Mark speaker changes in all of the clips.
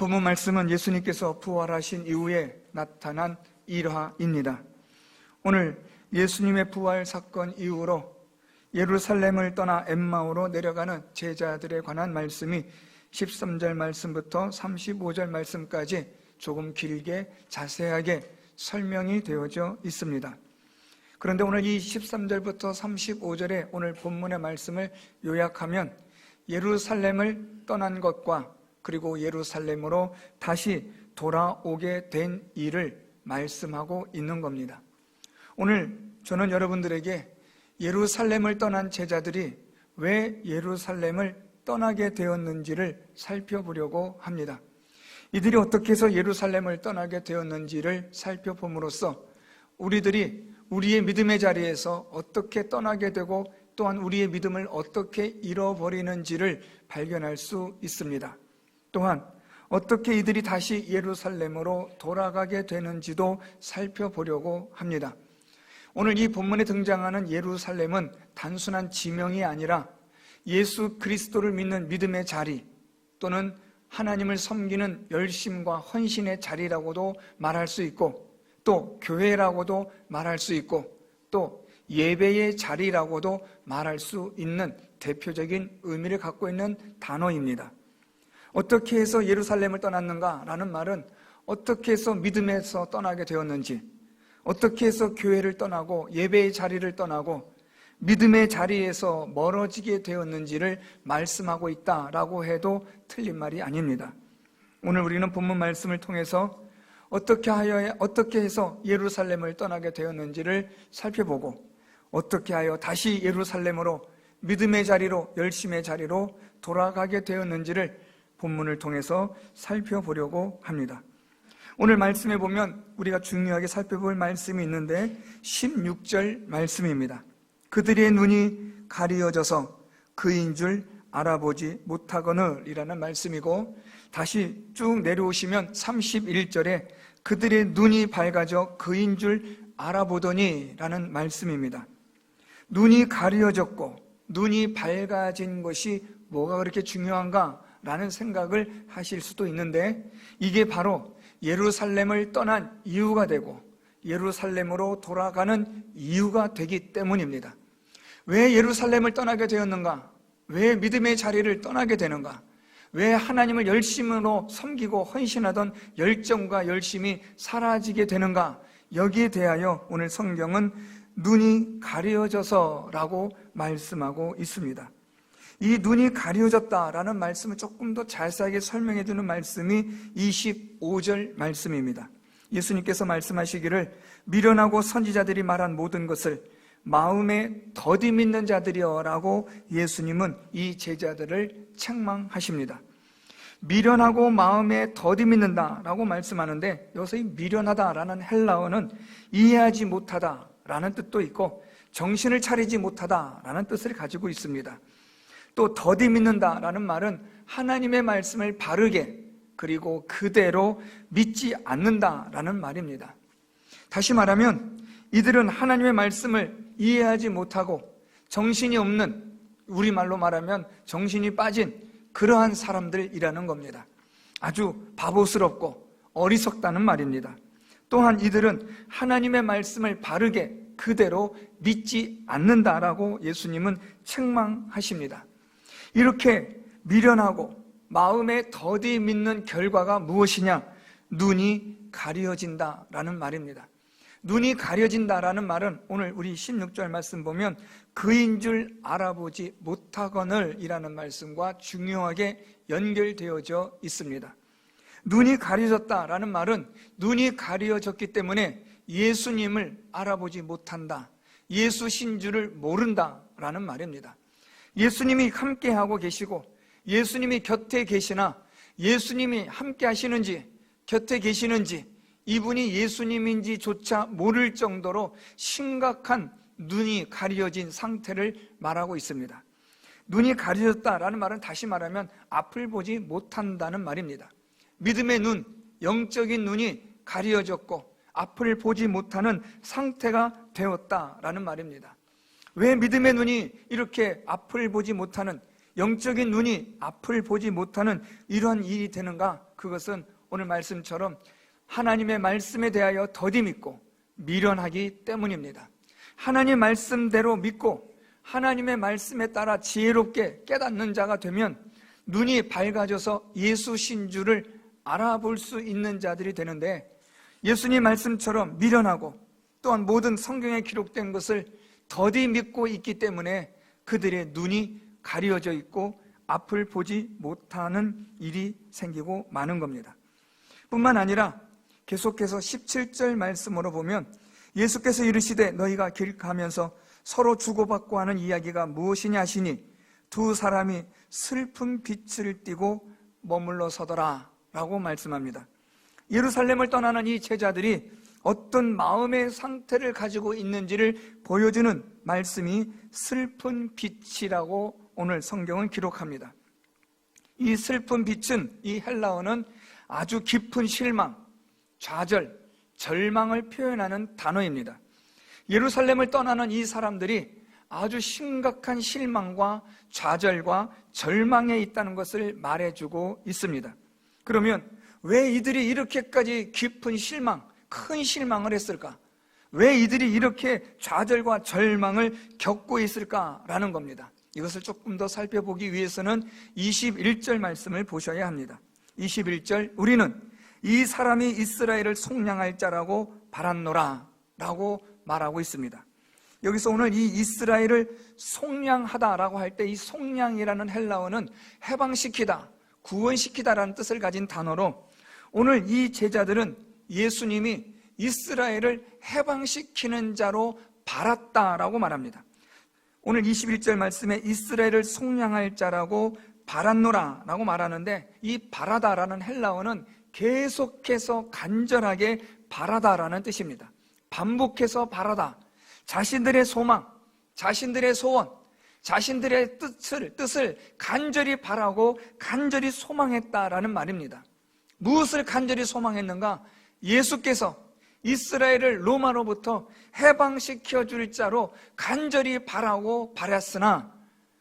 Speaker 1: 본문 말씀은 예수님께서 부활하신 이후에 나타난 일화입니다. 오늘 예수님의 부활 사건 이후로 예루살렘을 떠나 엠마오로 내려가는 제자들에 관한 말씀이 13절 말씀부터 35절 말씀까지 조금 길게 자세하게 설명이 되어져 있습니다. 그런데 오늘 이 13절부터 35절의 오늘 본문의 말씀을 요약하면 예루살렘을 떠난 것과 그리고 예루살렘으로 다시 돌아오게 된 일을 말씀하고 있는 겁니다. 오늘 저는 여러분들에게 예루살렘을 떠난 제자들이 왜 예루살렘을 떠나게 되었는지를 살펴보려고 합니다. 이들이 어떻게 해서 예루살렘을 떠나게 되었는지를 살펴봄으로써 우리들이 우리의 믿음의 자리에서 어떻게 떠나게 되고 또한 우리의 믿음을 어떻게 잃어버리는지를 발견할 수 있습니다. 또한 어떻게 이들이 다시 예루살렘으로 돌아가게 되는지도 살펴보려고 합니다. 오늘 이 본문에 등장하는 예루살렘은 단순한 지명이 아니라 예수 그리스도를 믿는 믿음의 자리 또는 하나님을 섬기는 열심과 헌신의 자리라고도 말할 수 있고 또 교회라고도 말할 수 있고 또 예배의 자리라고도 말할 수 있는 대표적인 의미를 갖고 있는 단어입니다. 어떻게 해서 예루살렘을 떠났는가라는 말은 어떻게 해서 믿음에서 떠나게 되었는지, 어떻게 해서 교회를 떠나고 예배의 자리를 떠나고 믿음의 자리에서 멀어지게 되었는지를 말씀하고 있다라고 해도 틀린 말이 아닙니다. 오늘 우리는 본문 말씀을 통해서 어떻게 해서 예루살렘을 떠나게 되었는지를 살펴보고 어떻게 하여 다시 예루살렘으로 믿음의 자리로 열심의 자리로 돌아가게 되었는지를 본문을 통해서 살펴보려고 합니다. 오늘 말씀에 보면 우리가 중요하게 살펴볼 말씀이 있는데 16절 말씀입니다. 그들의 눈이 가리어져서 그인 줄 알아보지 못하거늘 이라는 말씀이고, 다시 쭉 내려오시면 31절에 그들의 눈이 밝아져 그인 줄 알아보더니 라는 말씀입니다. 눈이 가리어졌고 눈이 밝아진 것이 뭐가 그렇게 중요한가 라는 생각을 하실 수도 있는데, 이게 바로 예루살렘을 떠난 이유가 되고 예루살렘으로 돌아가는 이유가 되기 때문입니다. 왜 예루살렘을 떠나게 되었는가? 왜 믿음의 자리를 떠나게 되는가? 왜 하나님을 열심으로 섬기고 헌신하던 열정과 열심이 사라지게 되는가? 여기에 대하여 오늘 성경은 눈이 가려져서라고 말씀하고 있습니다. 이 눈이 가려졌다라는 말씀을 조금 더 자세하게 설명해 주는 말씀이 25절 말씀입니다. 예수님께서 말씀하시기를 미련하고 선지자들이 말한 모든 것을 마음에 더디 믿는 자들이여 라고 예수님은 이 제자들을 책망하십니다. 미련하고 마음에 더디 믿는다라고 말씀하는데, 여기서 이 미련하다라는 헬라어는 이해하지 못하다라는 뜻도 있고 정신을 차리지 못하다라는 뜻을 가지고 있습니다. 또 더디 믿는다라는 말은 하나님의 말씀을 바르게 그리고 그대로 믿지 않는다라는 말입니다. 다시 말하면 이들은 하나님의 말씀을 이해하지 못하고 정신이 없는, 우리말로 말하면 정신이 빠진 그러한 사람들이라는 겁니다. 아주 바보스럽고 어리석다는 말입니다. 또한 이들은 하나님의 말씀을 바르게 그대로 믿지 않는다라고 예수님은 책망하십니다. 이렇게 미련하고 마음에 더디 믿는 결과가 무엇이냐? 눈이 가려진다라는 말입니다. 눈이 가려진다라는 말은 오늘 우리 16절 말씀 보면 그인 줄 알아보지 못하거늘 이라는 말씀과 중요하게 연결되어져 있습니다. 눈이 가려졌다라는 말은 눈이 가려졌기 때문에 예수님을 알아보지 못한다, 예수신 줄을 모른다라는 말입니다. 예수님이 함께하고 계시고 예수님이 곁에 계시나 예수님이 함께 하시는지 곁에 계시는지 이분이 예수님인지조차 모를 정도로 심각한 눈이 가려진 상태를 말하고 있습니다. 눈이 가려졌다라는 말은 다시 말하면 앞을 보지 못한다는 말입니다. 믿음의 눈, 영적인 눈이 가려졌고 앞을 보지 못하는 상태가 되었다라는 말입니다. 왜 믿음의 눈이 이렇게 앞을 보지 못하는, 영적인 눈이 앞을 보지 못하는 이러한 일이 되는가? 그것은 오늘 말씀처럼 하나님의 말씀에 대하여 더디 믿고 미련하기 때문입니다. 하나님의 말씀대로 믿고 하나님의 말씀에 따라 지혜롭게 깨닫는 자가 되면 눈이 밝아져서 예수 신주를 알아볼 수 있는 자들이 되는데, 예수님 말씀처럼 미련하고 또한 모든 성경에 기록된 것을 더디 믿고 있기 때문에 그들의 눈이 가려져 있고 앞을 보지 못하는 일이 생기고 마는 겁니다. 뿐만 아니라 계속해서 17절 말씀으로 보면 예수께서 이르시되 너희가 길 가면서 서로 주고받고 하는 이야기가 무엇이냐 하시니 두 사람이 슬픈 빛을 띠고 머물러 서더라 라고 말씀합니다. 예루살렘을 떠나는 이 제자들이 어떤 마음의 상태를 가지고 있는지를 보여주는 말씀이 슬픈 빛이라고 오늘 성경은 기록합니다. 이 슬픈 빛은 이 헬라어는 아주 깊은 실망, 좌절, 절망을 표현하는 단어입니다. 예루살렘을 떠나는 이 사람들이 아주 심각한 실망과 좌절과 절망에 있다는 것을 말해주고 있습니다. 그러면 왜 이들이 이렇게까지 깊은 실망, 큰 실망을 했을까? 왜 이들이 이렇게 좌절과 절망을 겪고 있을까라는 겁니다. 이것을 조금 더 살펴보기 위해서는 21절 말씀을 보셔야 합니다. 21절, 우리는 이 사람이 이스라엘을 속량할 자라고 바랐노라 라고 말하고 있습니다. 여기서 오늘 이 이스라엘을 속량하다라고 할 때 이 속량이라는 헬라어는 해방시키다, 구원시키다라는 뜻을 가진 단어로 오늘 이 제자들은 예수님이 이스라엘을 해방시키는 자로 바랐다라고 말합니다. 오늘 21절 말씀에 이스라엘을 속량할 자라고 바랐노라 라고 말하는데, 이 바라다라는 헬라어는 계속해서 간절하게 바라다라는 뜻입니다. 반복해서 바라다, 자신들의 소망, 자신들의 소원, 자신들의 뜻을 간절히 바라고 간절히 소망했다라는 말입니다. 무엇을 간절히 소망했는가? 예수께서 이스라엘을 로마로부터 해방시켜 줄 자로 간절히 바라고 바랐으나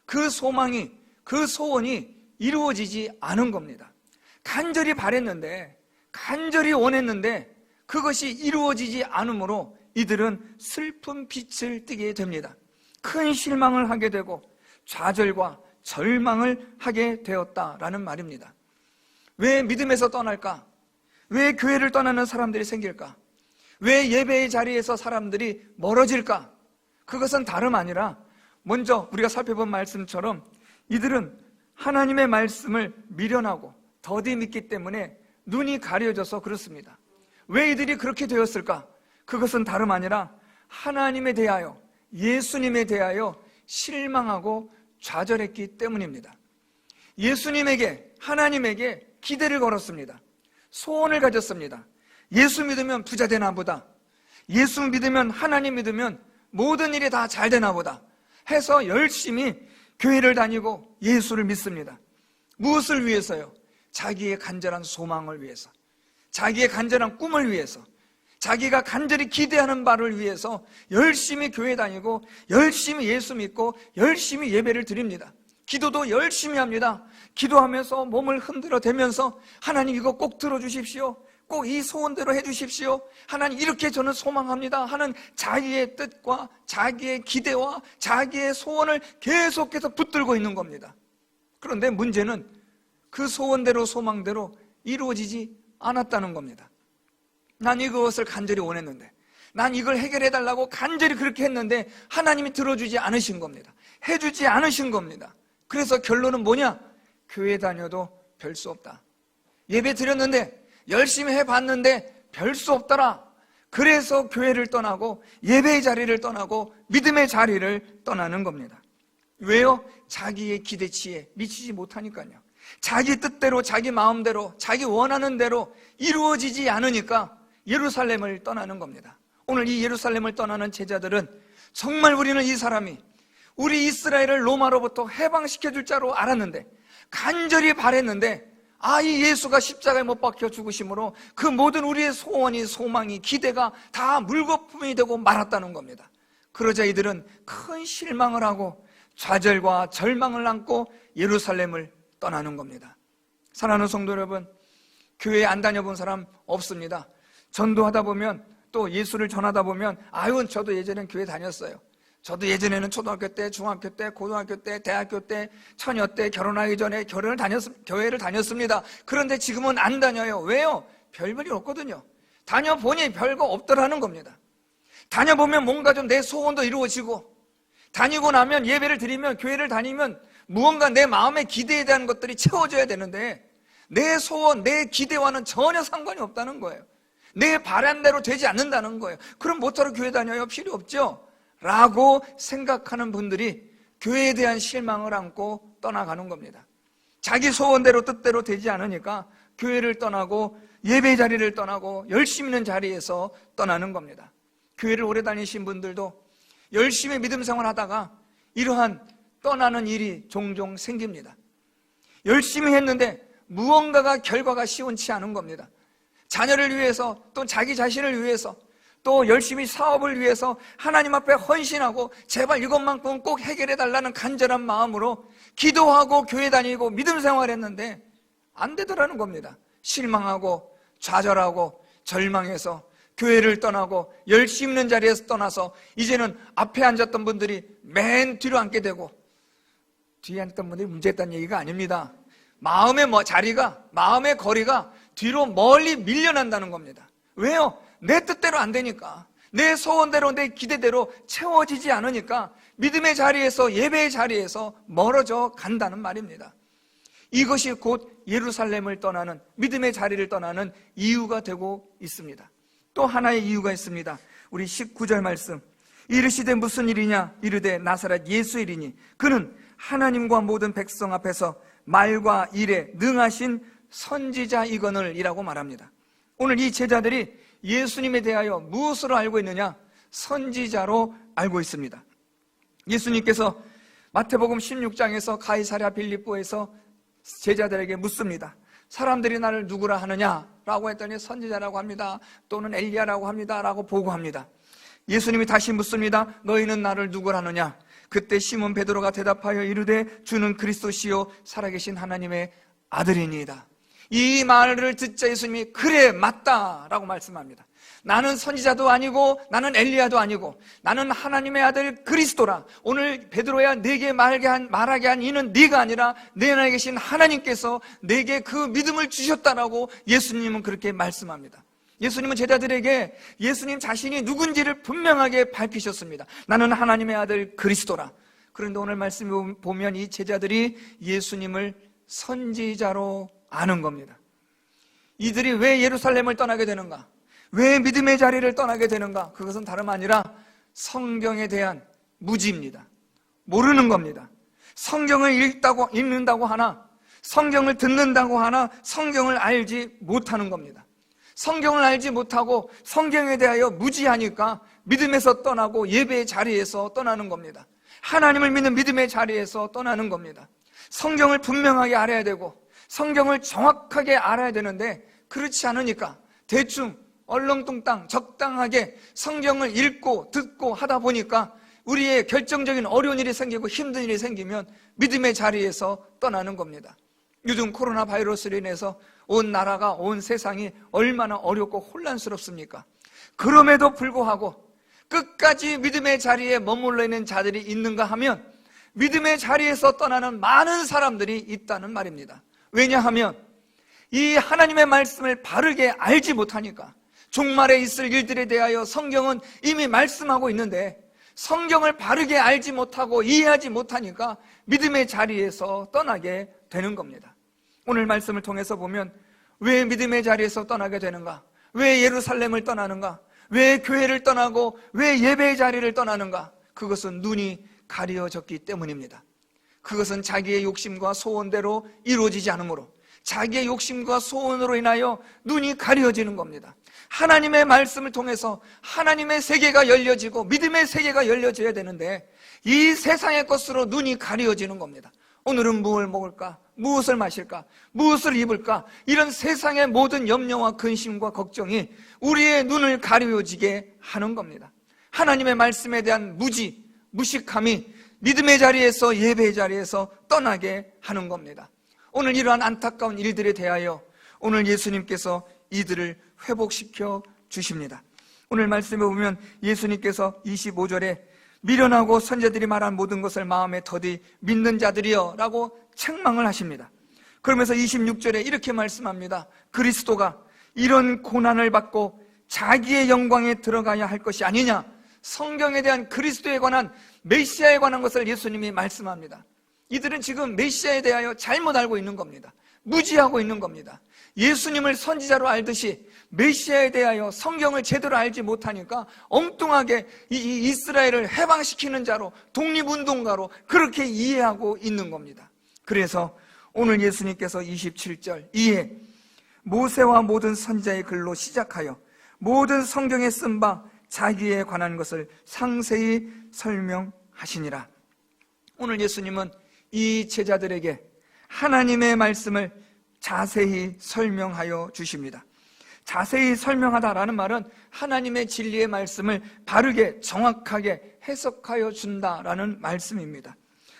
Speaker 1: 그 소망이, 그 소원이 이루어지지 않은 겁니다. 간절히 바랬는데, 간절히 원했는데 그것이 이루어지지 않으므로 이들은 슬픈 빛을 띠게 됩니다. 큰 실망을 하게 되고 좌절과 절망을 하게 되었다라는 말입니다. 왜 믿음에서 떠날까? 왜 교회를 떠나는 사람들이 생길까? 왜 예배의 자리에서 사람들이 멀어질까? 그것은 다름 아니라 먼저 우리가 살펴본 말씀처럼 이들은 하나님의 말씀을 미련하고 더디 믿기 때문에 눈이 가려져서 그렇습니다. 왜 이들이 그렇게 되었을까? 그것은 다름 아니라 하나님에 대하여, 예수님에 대하여 실망하고 좌절했기 때문입니다. 예수님에게, 하나님에게 기대를 걸었습니다. 소원을 가졌습니다. 예수 믿으면 부자 되나 보다, 예수 믿으면, 하나님 믿으면 모든 일이 다 잘 되나 보다 해서 열심히 교회를 다니고 예수를 믿습니다. 무엇을 위해서요? 자기의 간절한 소망을 위해서, 자기의 간절한 꿈을 위해서, 자기가 간절히 기대하는 바를 위해서 열심히 교회 다니고 열심히 예수 믿고 열심히 예배를 드립니다. 기도도 열심히 합니다. 기도하면서 몸을 흔들어 대면서 하나님 이거 꼭 들어주십시오, 꼭 이 소원대로 해주십시오, 하나님 이렇게 저는 소망합니다 하는 자기의 뜻과 자기의 기대와 자기의 소원을 계속해서 붙들고 있는 겁니다. 그런데 문제는 그 소원대로 소망대로 이루어지지 않았다는 겁니다. 난 이것을 간절히 원했는데, 난 이걸 해결해달라고 간절히 그렇게 했는데 하나님이 들어주지 않으신 겁니다. 해주지 않으신 겁니다. 그래서 결론은 뭐냐? 교회 다녀도 별 수 없다. 예배 드렸는데, 열심히 해봤는데 별 수 없더라. 그래서 교회를 떠나고 예배의 자리를 떠나고 믿음의 자리를 떠나는 겁니다. 왜요? 자기의 기대치에 미치지 못하니까요. 자기 뜻대로, 자기 마음대로, 자기 원하는 대로 이루어지지 않으니까 예루살렘을 떠나는 겁니다. 오늘 이 예루살렘을 떠나는 제자들은 정말 우리는 이 사람이 우리 이스라엘을 로마로부터 해방시켜줄 자로 알았는데, 간절히 바랬는데, 이 예수가 십자가에 못 박혀 죽으심으로 그 모든 우리의 소원이, 소망이, 기대가 다 물거품이 되고 말았다는 겁니다. 그러자 이들은 큰 실망을 하고 좌절과 절망을 안고 예루살렘을 떠나는 겁니다. 사랑하는 성도 여러분, 교회 안 다녀본 사람 없습니다. 전도하다 보면, 또 예수를 전하다 보면, 아유, 저도 예전엔 교회 다녔어요. 저도 예전에는 초등학교 때, 중학교 때, 고등학교 때, 대학교 때, 처녀 때, 결혼하기 전에 교회를 다녔습니다. 그런데 지금은 안 다녀요. 왜요? 별볼이 없거든요. 다녀보니 별거 없더라는 겁니다. 다녀보면 뭔가 좀 내 소원도 이루어지고, 다니고 나면 예배를 드리면, 교회를 다니면 무언가 내 마음의 기대에 대한 것들이 채워져야 되는데, 내 소원, 내 기대와는 전혀 상관이 없다는 거예요. 내 바람대로 되지 않는다는 거예요. 그럼 뭐하러 교회 다녀요? 필요 없죠? 라고 생각하는 분들이 교회에 대한 실망을 안고 떠나가는 겁니다. 자기 소원대로 뜻대로 되지 않으니까 교회를 떠나고 예배 자리를 떠나고 열심히 있는 자리에서 떠나는 겁니다. 교회를 오래 다니신 분들도 열심히 믿음 생활하다가 이러한 떠나는 일이 종종 생깁니다. 열심히 했는데 무언가가 결과가 시원치 않은 겁니다. 자녀를 위해서, 또 자기 자신을 위해서, 또 열심히 사업을 위해서 하나님 앞에 헌신하고 제발 이것만큼은 꼭 해결해 달라는 간절한 마음으로 기도하고 교회 다니고 믿음 생활했는데 안 되더라는 겁니다. 실망하고 좌절하고 절망해서 교회를 떠나고 열심히 있는 자리에서 떠나서 이제는 앞에 앉았던 분들이 맨 뒤로 앉게 되고, 뒤에 앉았던 분들이 문제였다는 얘기가 아닙니다. 마음의 자리가, 마음의 거리가 뒤로 멀리 밀려난다는 겁니다. 왜요? 내 뜻대로 안 되니까, 내 소원대로, 내 기대대로 채워지지 않으니까 믿음의 자리에서, 예배의 자리에서 멀어져 간다는 말입니다. 이것이 곧 예루살렘을 떠나는, 믿음의 자리를 떠나는 이유가 되고 있습니다. 또 하나의 이유가 있습니다. 우리 19절 말씀, 이르시되 무슨 일이냐? 이르되 나사렛 예수이리니 그는 하나님과 모든 백성 앞에서 말과 일에 능하신 선지자이거늘 이라고 말합니다. 오늘 이 제자들이 예수님에 대하여 무엇으로 알고 있느냐? 선지자로 알고 있습니다. 예수님께서 마태복음 16장에서 가이사랴 빌립보에서 제자들에게 묻습니다. 사람들이 나를 누구라 하느냐? 라고 했더니 선지자라고 합니다. 또는 엘리야라고 합니다. 라고 보고합니다. 예수님이 다시 묻습니다. 너희는 나를 누구라 하느냐? 그때 시몬 베드로가 대답하여 이르되 주는 그리스도시요 살아계신 하나님의 아들이니이다. 이 말을 듣자 예수님이 그래 맞다라고 말씀합니다. 나는 선지자도 아니고 나는 엘리야도 아니고 나는 하나님의 아들 그리스도라. 오늘 베드로야 내게 말하게 한 이는 네가 아니라 내 안에 계신 하나님께서 내게 그 믿음을 주셨다라고 예수님은 그렇게 말씀합니다. 예수님은 제자들에게 예수님 자신이 누군지를 분명하게 밝히셨습니다. 나는 하나님의 아들 그리스도라. 그런데 오늘 말씀 보면 이 제자들이 예수님을 선지자로 아는 겁니다. 이들이 왜 예루살렘을 떠나게 되는가? 왜 믿음의 자리를 떠나게 되는가? 그것은 다름 아니라 성경에 대한 무지입니다. 모르는 겁니다. 성경을 읽는다고 하나, 성경을 듣는다고 하나 성경을 알지 못하는 겁니다. 성경을 알지 못하고 성경에 대하여 무지하니까 믿음에서 떠나고 예배의 자리에서 떠나는 겁니다. 하나님을 믿는 믿음의 자리에서 떠나는 겁니다. 성경을 분명하게 알아야 되고 성경을 정확하게 알아야 되는데 그렇지 않으니까 대충 얼렁뚱땅 적당하게 성경을 읽고 듣고 하다 보니까 우리의 결정적인 어려운 일이 생기고 힘든 일이 생기면 믿음의 자리에서 떠나는 겁니다. 요즘 코로나 바이러스로 인해서 온 나라가, 온 세상이 얼마나 어렵고 혼란스럽습니까? 그럼에도 불구하고 끝까지 믿음의 자리에 머물러 있는 자들이 있는가 하면 믿음의 자리에서 떠나는 많은 사람들이 있다는 말입니다. 왜냐하면 이 하나님의 말씀을 바르게 알지 못하니까, 종말에 있을 일들에 대하여 성경은 이미 말씀하고 있는데 성경을 바르게 알지 못하고 이해하지 못하니까 믿음의 자리에서 떠나게 되는 겁니다. 오늘 말씀을 통해서 보면 왜 믿음의 자리에서 떠나게 되는가? 왜 예루살렘을 떠나는가? 왜 교회를 떠나고 왜 예배의 자리를 떠나는가? 그것은 눈이 가려졌기 때문입니다. 그것은 자기의 욕심과 소원대로 이루어지지 않으므로, 자기의 욕심과 소원으로 인하여 눈이 가려지는 겁니다. 하나님의 말씀을 통해서 하나님의 세계가 열려지고 믿음의 세계가 열려져야 되는데 이 세상의 것으로 눈이 가려지는 겁니다. 오늘은 무엇을 먹을까? 무엇을 마실까? 무엇을 입을까? 이런 세상의 모든 염려와 근심과 걱정이 우리의 눈을 가려지게 하는 겁니다. 하나님의 말씀에 대한 무식함이 믿음의 자리에서, 예배의 자리에서 떠나게 하는 겁니다. 오늘 이러한 안타까운 일들에 대하여 오늘 예수님께서 이들을 회복시켜 주십니다. 오늘 말씀에 보면 예수님께서 25절에 미련하고 선자들이 말한 모든 것을 마음에 더디 믿는 자들이여 라고 책망을 하십니다. 그러면서 26절에 이렇게 말씀합니다. 그리스도가 이런 고난을 받고 자기의 영광에 들어가야 할 것이 아니냐. 성경에 대한 그리스도에 관한, 메시아에 관한 것을 예수님이 말씀합니다. 이들은 지금 메시아에 대하여 잘못 알고 있는 겁니다. 무지하고 있는 겁니다. 예수님을 선지자로 알듯이 메시아에 대하여 성경을 제대로 알지 못하니까 엉뚱하게 이 이스라엘을 해방시키는 자로, 독립운동가로 그렇게 이해하고 있는 겁니다. 그래서 오늘 예수님께서 27절, 이에 모세와 모든 선지자의 글로 시작하여 모든 성경에 쓴 바 자기에 관한 것을 상세히 설명하시니라. 오늘 예수님은 이 제자들에게 하나님의 말씀을 자세히 설명하여 주십니다. 자세히 설명하다라는 말은 하나님의 진리의 말씀을 바르게 정확하게 해석하여 준다라는 말씀입니다.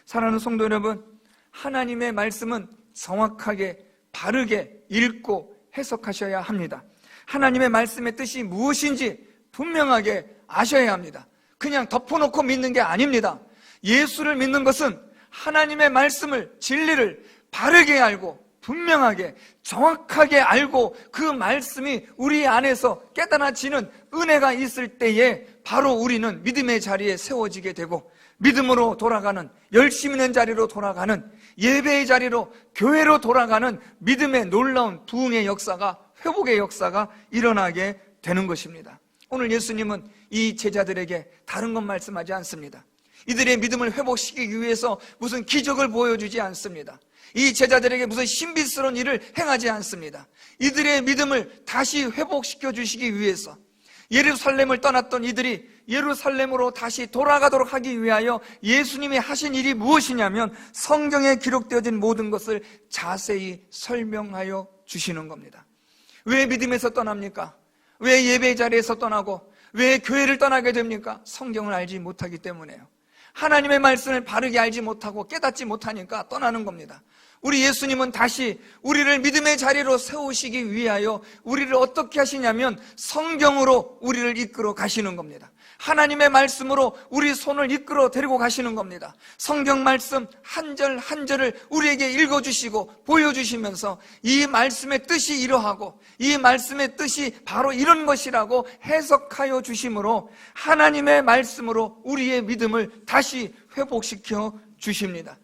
Speaker 1: 사랑하는 성도 여러분, 하나님의 말씀은 정확하게 바르게 읽고 해석하셔야 합니다. 하나님의 말씀의 뜻이 무엇인지 분명하게 아셔야 합니다. 그냥 덮어놓고 믿는 게 아닙니다. 예수를 믿는 것은 하나님의 말씀을, 진리를 바르게 알고 분명하게 정확하게 알고 그 말씀이 우리 안에서 깨달아지는 은혜가 있을 때에 바로 우리는 믿음의 자리에 세워지게 되고 믿음으로 돌아가는, 열심 있는 자리로 돌아가는, 예배의 자리로, 교회로 돌아가는 믿음의 놀라운 부흥의 역사가, 회복의 역사가 일어나게 되는 것입니다. 오늘 예수님은 이 제자들에게 다른 것 말씀하지 않습니다. 이들의 믿음을 회복시키기 위해서 무슨 기적을 보여주지 않습니다. 이 제자들에게 무슨 신비스러운 일을 행하지 않습니다. 이들의 믿음을 다시 회복시켜 주시기 위해서 예루살렘을 떠났던 이들이 예루살렘으로 다시 돌아가도록 하기 위하여 예수님이 하신 일이 무엇이냐면 성경에 기록되어진 모든 것을 자세히 설명하여 주시는 겁니다. 왜 믿음에서 떠납니까? 왜 예배 자리에서 떠나고 왜 교회를 떠나게 됩니까? 성경을 알지 못하기 때문에요. 하나님의 말씀을 바르게 알지 못하고 깨닫지 못하니까 떠나는 겁니다. 우리 예수님은 다시 우리를 믿음의 자리로 세우시기 위하여 우리를 어떻게 하시냐면 성경으로 우리를 이끌어 가시는 겁니다. 하나님의 말씀으로 우리 손을 이끌어 데리고 가시는 겁니다. 성경 말씀 한 절 한 절을 우리에게 읽어주시고 보여주시면서 이 말씀의 뜻이 이러하고 이 말씀의 뜻이 바로 이런 것이라고 해석하여 주심으로 하나님의 말씀으로 우리의 믿음을 다시 회복시켜 주십니다.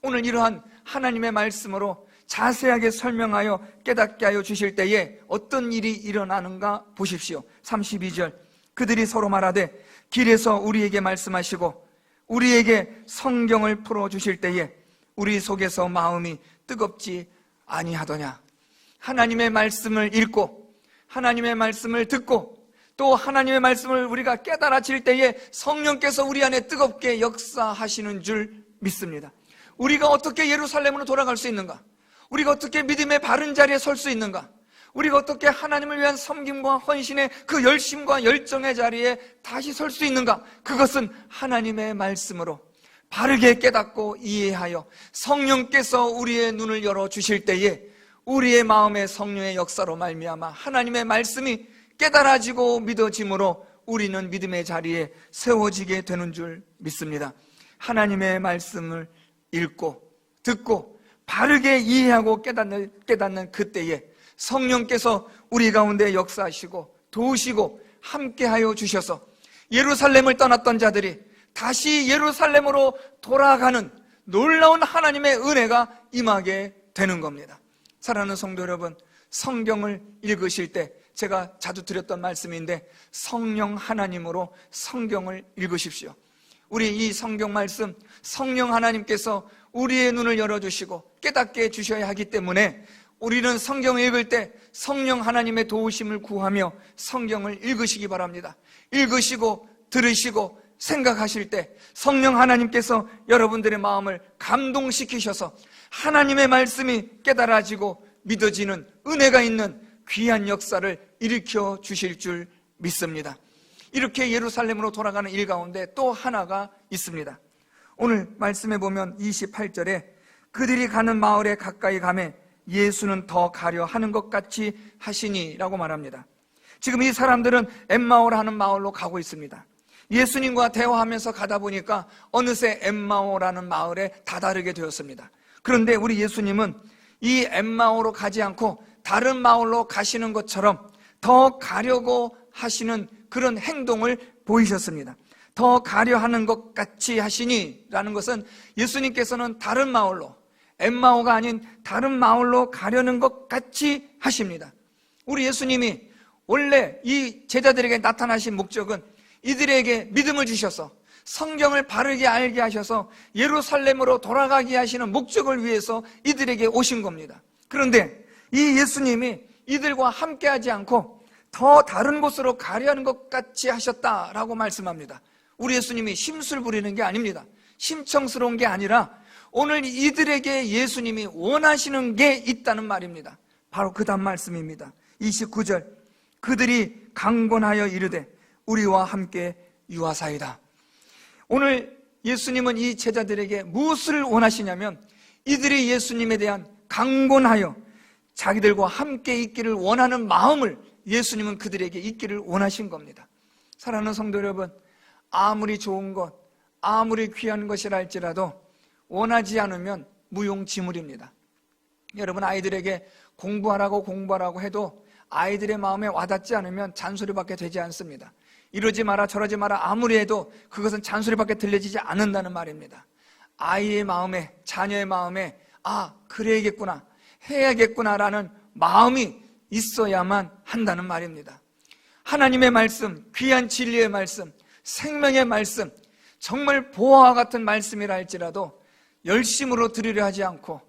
Speaker 1: 오늘 이러한 하나님의 말씀으로 자세하게 설명하여 깨닫게 하여 주실 때에 어떤 일이 일어나는가 보십시오. 32절, 그들이 서로 말하되 길에서 우리에게 말씀하시고 우리에게 성경을 풀어주실 때에 우리 속에서 마음이 뜨겁지 아니하더냐. 하나님의 말씀을 읽고 하나님의 말씀을 듣고 또 하나님의 말씀을 우리가 깨달아질 때에 성령께서 우리 안에 뜨겁게 역사하시는 줄 믿습니다. 우리가 어떻게 예루살렘으로 돌아갈 수 있는가? 우리가 어떻게 믿음의 바른 자리에 설 수 있는가? 우리가 어떻게 하나님을 위한 섬김과 헌신의 그 열심과 열정의 자리에 다시 설 수 있는가? 그것은 하나님의 말씀으로 바르게 깨닫고 이해하여 성령께서 우리의 눈을 열어주실 때에 우리의 마음의 성령의 역사로 말미암아 하나님의 말씀이 깨달아지고 믿어짐으로 우리는 믿음의 자리에 세워지게 되는 줄 믿습니다. 하나님의 말씀을 읽고 듣고 바르게 이해하고 깨닫는 그때에 성령께서 우리 가운데 역사하시고 도우시고 함께하여 주셔서 예루살렘을 떠났던 자들이 다시 예루살렘으로 돌아가는 놀라운 하나님의 은혜가 임하게 되는 겁니다. 사랑하는 성도 여러분, 성경을 읽으실 때 제가 자주 드렸던 말씀인데 성령 하나님으로 성경을 읽으십시오. 우리 이 성경 말씀, 성령 하나님께서 우리의 눈을 열어주시고 깨닫게 해주셔야 하기 때문에 우리는 성경을 읽을 때 성령 하나님의 도우심을 구하며 성경을 읽으시기 바랍니다. 읽으시고 들으시고 생각하실 때 성령 하나님께서 여러분들의 마음을 감동시키셔서 하나님의 말씀이 깨달아지고 믿어지는 은혜가 있는 귀한 역사를 일으켜 주실 줄 믿습니다. 이렇게 예루살렘으로 돌아가는 일 가운데 또 하나가 있습니다. 오늘 말씀해 보면 28절에 그들이 가는 마을에 가까이 가매 예수는 더 가려 하는 것 같이 하시니 라고 말합니다. 지금 이 사람들은 엠마오라 하는 마을로 가고 있습니다. 예수님과 대화하면서 가다 보니까 어느새 엠마오라는 마을에 다다르게 되었습니다. 그런데 우리 예수님은 이 엠마오로 가지 않고 다른 마을로 가시는 것처럼 더 가려고 하시는 그런 행동을 보이셨습니다. 더 가려 하는 것 같이 하시니 라는 것은 예수님께서는 다른 마을로, 엠마오가 아닌 다른 마을로 가려는 것 같이 하십니다. 우리 예수님이 원래 이 제자들에게 나타나신 목적은 이들에게 믿음을 주셔서 성경을 바르게 알게 하셔서 예루살렘으로 돌아가게 하시는 목적을 위해서 이들에게 오신 겁니다. 그런데 이 예수님이 이들과 함께하지 않고 더 다른 곳으로 가려 하는 것 같이 하셨다라고 말씀합니다. 우리 예수님이 심술 부리는 게 아닙니다. 심청스러운 게 아니라 오늘 이들에게 예수님이 원하시는 게 있다는 말입니다. 바로 그 다음 말씀입니다. 29절, 그들이 강권하여 이르되 우리와 함께 유하사이다. 오늘 예수님은 이 제자들에게 무엇을 원하시냐면 이들이 예수님에 대한 강권하여 자기들과 함께 있기를 원하는 마음을 예수님은 그들에게 있기를 원하신 겁니다. 사랑하는 성도 여러분, 아무리 좋은 것, 아무리 귀한 것이라 할지라도 원하지 않으면 무용지물입니다. 여러분, 아이들에게 공부하라고 해도 아이들의 마음에 와닿지 않으면 잔소리밖에 되지 않습니다. 이러지 마라 저러지 마라 아무리 해도 그것은 잔소리밖에 들려지지 않는다는 말입니다. 아이의 마음에, 자녀의 마음에 그래야겠구나, 해야겠구나라는 마음이 있어야만 한다는 말입니다. 하나님의 말씀, 귀한 진리의 말씀, 생명의 말씀, 정말 보화와 같은 말씀이라 할지라도 열심으로 들으려 하지 않고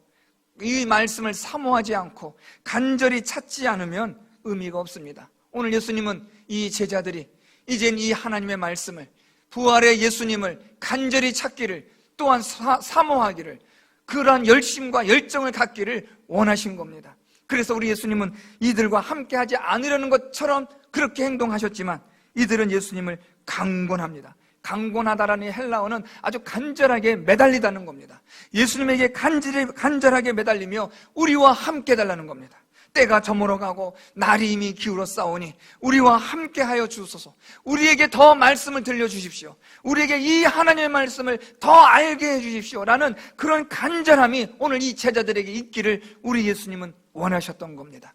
Speaker 1: 이 말씀을 사모하지 않고 간절히 찾지 않으면 의미가 없습니다. 오늘 예수님은 이 제자들이 이젠 이 하나님의 말씀을, 부활의 예수님을 간절히 찾기를, 또한 사모하기를, 그러한 열심과 열정을 갖기를 원하신 겁니다. 그래서 우리 예수님은 이들과 함께하지 않으려는 것처럼 그렇게 행동하셨지만 이들은 예수님을 강권합니다. 강권하다라는 헬라어는 아주 간절하게 매달리다는 겁니다. 예수님에게 간절하게 매달리며 우리와 함께 달라는 겁니다. 때가 저물어 가고 날이 이미 기울어 싸우니 우리와 함께하여 주소서. 우리에게 더 말씀을 들려주십시오. 우리에게 이 하나님의 말씀을 더 알게 해주십시오 라는 그런 간절함이 오늘 이 제자들에게 있기를 우리 예수님은 원하셨던 겁니다.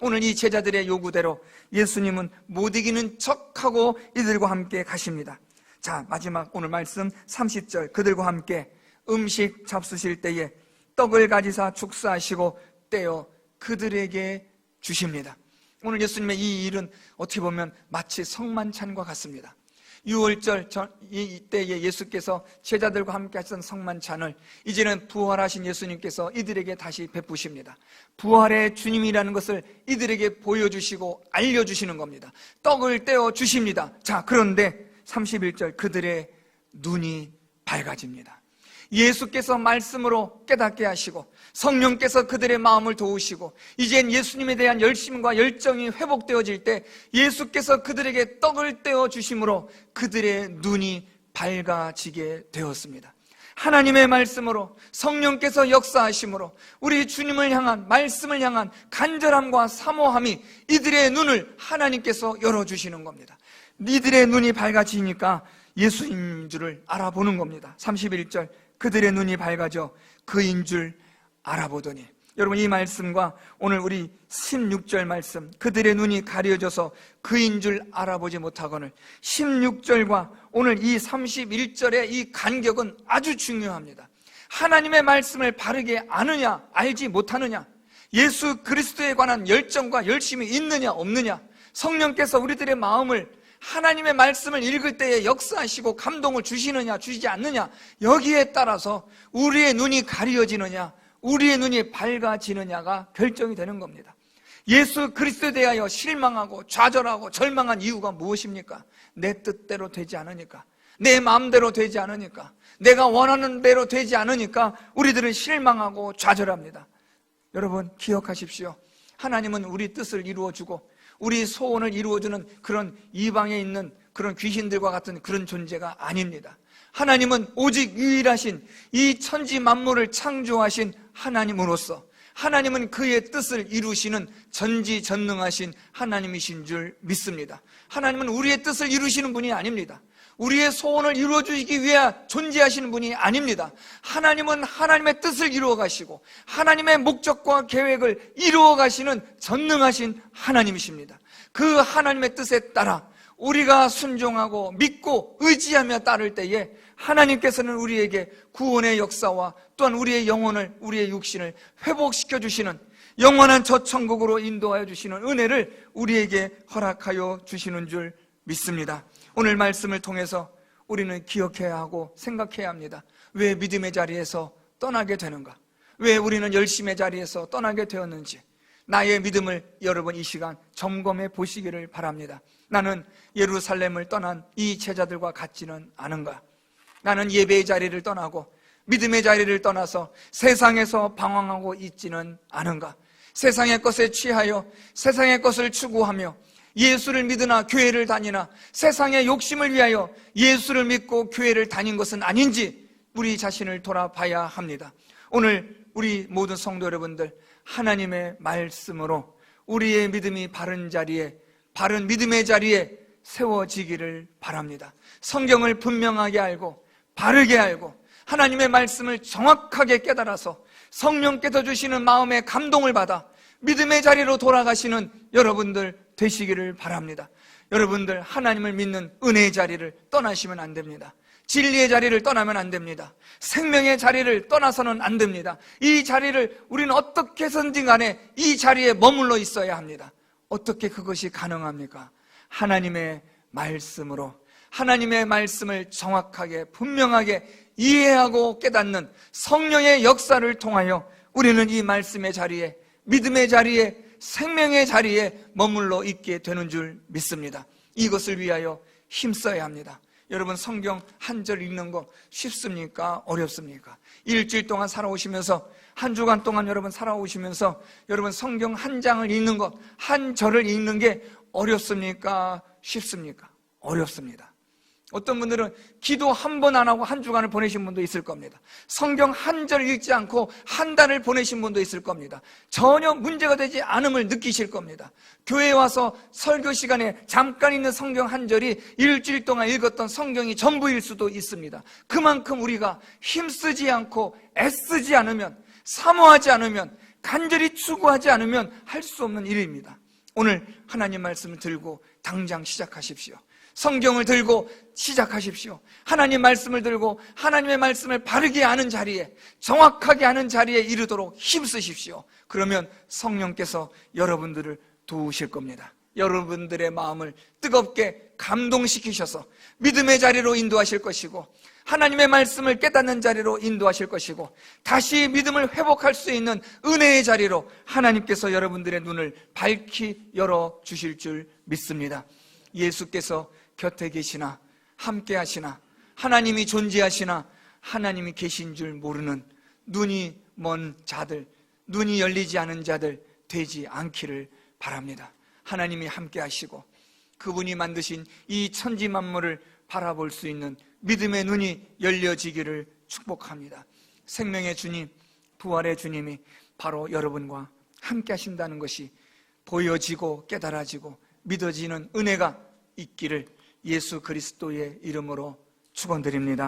Speaker 1: 오늘 이 제자들의 요구대로 예수님은 못 이기는 척하고 이들과 함께 가십니다. 자, 마지막 오늘 말씀 30절, 그들과 함께 음식 잡수실 때에 떡을 가지사 축사하시고 떼어 그들에게 주십니다. 오늘 예수님의 이 일은 어떻게 보면 마치 성만찬과 같습니다. 6월절 이때에 예수께서 제자들과 함께 하셨던 성만찬을 이제는 부활하신 예수님께서 이들에게 다시 베푸십니다. 부활의 주님이라는 것을 이들에게 보여주시고 알려주시는 겁니다. 떡을 떼어 주십니다. 자, 그런데 31절, 그들의 눈이 밝아집니다. 예수께서 말씀으로 깨닫게 하시고 성령께서 그들의 마음을 도우시고 이젠 예수님에 대한 열심과 열정이 회복되어질 때 예수께서 그들에게 떡을 떼어 주심으로 그들의 눈이 밝아지게 되었습니다. 하나님의 말씀으로 성령께서 역사하심으로 우리 주님을 향한, 말씀을 향한 간절함과 사모함이 이들의 눈을 하나님께서 열어주시는 겁니다. 이들의 눈이 밝아지니까 예수인 줄을 알아보는 겁니다. 31절, 그들의 눈이 밝아져 그인 줄 알아보더니. 여러분, 이 말씀과 오늘 우리 16절 말씀, 그들의 눈이 가려져서 그인 줄 알아보지 못하거늘, 16절과 오늘 이 31절의 이 간격은 아주 중요합니다. 하나님의 말씀을 바르게 아느냐 알지 못하느냐, 예수 그리스도에 관한 열정과 열심이 있느냐 없느냐, 성령께서 우리들의 마음을 하나님의 말씀을 읽을 때에 역사하시고 감동을 주시느냐 주시지 않느냐, 여기에 따라서 우리의 눈이 가려지느냐 우리의 눈이 밝아지느냐가 결정이 되는 겁니다. 예수 그리스도에 대하여 실망하고 좌절하고 절망한 이유가 무엇입니까? 내 뜻대로 되지 않으니까, 내 마음대로 되지 않으니까, 내가 원하는 대로 되지 않으니까 우리들은 실망하고 좌절합니다. 여러분, 기억하십시오. 하나님은 우리 뜻을 이루어주고 우리 소원을 이루어주는 그런 이방에 있는 그런 귀신들과 같은 그런 존재가 아닙니다. 하나님은 오직 유일하신 이 천지 만물을 창조하신 하나님으로서 하나님은 그의 뜻을 이루시는 전지전능하신 하나님이신 줄 믿습니다. 하나님은 우리의 뜻을 이루시는 분이 아닙니다. 우리의 소원을 이루어주시기 위해 존재하시는 분이 아닙니다. 하나님은 하나님의 뜻을 이루어 가시고 하나님의 목적과 계획을 이루어 가시는 전능하신 하나님이십니다. 그 하나님의 뜻에 따라 우리가 순종하고 믿고 의지하며 따를 때에 하나님께서는 우리에게 구원의 역사와 또한 우리의 영혼을, 우리의 육신을 회복시켜 주시는 영원한 저 천국으로 인도하여 주시는 은혜를 우리에게 허락하여 주시는 줄 믿습니다. 오늘 말씀을 통해서 우리는 기억해야 하고 생각해야 합니다. 왜 믿음의 자리에서 떠나게 되는가? 왜 우리는 열심의 자리에서 떠나게 되었는지 나의 믿음을 여러분 이 시간 점검해 보시기를 바랍니다. 나는 예루살렘을 떠난 이 제자들과 같지는 않은가? 나는 예배의 자리를 떠나고 믿음의 자리를 떠나서 세상에서 방황하고 있지는 않은가? 세상의 것에 취하여 세상의 것을 추구하며 예수를 믿으나 교회를 다니나 세상의 욕심을 위하여 예수를 믿고 교회를 다닌 것은 아닌지 우리 자신을 돌아봐야 합니다. 오늘 우리 모든 성도 여러분들, 하나님의 말씀으로 우리의 믿음이 바른 자리에, 바른 믿음의 자리에 세워지기를 바랍니다. 성경을 분명하게 알고 바르게 알고 하나님의 말씀을 정확하게 깨달아서 성령께서 주시는 마음의 감동을 받아 믿음의 자리로 돌아가시는 여러분들 되시기를 바랍니다. 여러분들 하나님을 믿는 은혜의 자리를 떠나시면 안 됩니다. 진리의 자리를 떠나면 안 됩니다. 생명의 자리를 떠나서는 안 됩니다. 이 자리를 우리는 어떻게 해서든지 간에 이 자리에 머물러 있어야 합니다. 어떻게 그것이 가능합니까? 하나님의 말씀으로, 하나님의 말씀을 정확하게 분명하게 이해하고 깨닫는 성령의 역사를 통하여 우리는 이 말씀의 자리에, 믿음의 자리에, 생명의 자리에 머물러 있게 되는 줄 믿습니다. 이것을 위하여 힘써야 합니다. 여러분, 성경 한 절 읽는 거 쉽습니까? 어렵습니까? 일주일 동안 살아오시면서, 한 주간 동안 여러분 살아오시면서 여러분 성경 한 장을 읽는 것, 한 절을 읽는 게 어렵습니까? 쉽습니까? 어렵습니다. 어떤 분들은 기도 한 번 안 하고 한 주간을 보내신 분도 있을 겁니다. 성경 한 절 읽지 않고 한 달을 보내신 분도 있을 겁니다. 전혀 문제가 되지 않음을 느끼실 겁니다. 교회에 와서 설교 시간에 잠깐 읽는 성경 한 절이 일주일 동안 읽었던 성경이 전부일 수도 있습니다. 그만큼 우리가 힘쓰지 않고 애쓰지 않으면, 사모하지 않으면, 간절히 추구하지 않으면 할 수 없는 일입니다. 오늘 하나님 말씀을 들고 당장 시작하십시오. 성경을 들고 시작하십시오. 하나님 말씀을 들고 하나님의 말씀을 바르게 아는 자리에, 정확하게 아는 자리에 이르도록 힘쓰십시오. 그러면 성령께서 여러분들을 도우실 겁니다. 여러분들의 마음을 뜨겁게 감동시키셔서 믿음의 자리로 인도하실 것이고, 하나님의 말씀을 깨닫는 자리로 인도하실 것이고, 다시 믿음을 회복할 수 있는 은혜의 자리로 하나님께서 여러분들의 눈을 밝히 열어주실 줄 믿습니다. 예수께서 곁에 계시나 함께 하시나 하나님이 존재하시나 하나님이 계신 줄 모르는 눈이 먼 자들, 눈이 열리지 않은 자들 되지 않기를 바랍니다. 하나님이 함께 하시고 그분이 만드신 이 천지 만물을 바라볼 수 있는 믿음의 눈이 열려지기를 축복합니다. 생명의 주님, 부활의 주님이 바로 여러분과 함께 하신다는 것이 보여지고 깨달아지고 믿어지는 은혜가 있기를 예수 그리스도의 이름으로 축원드립니다.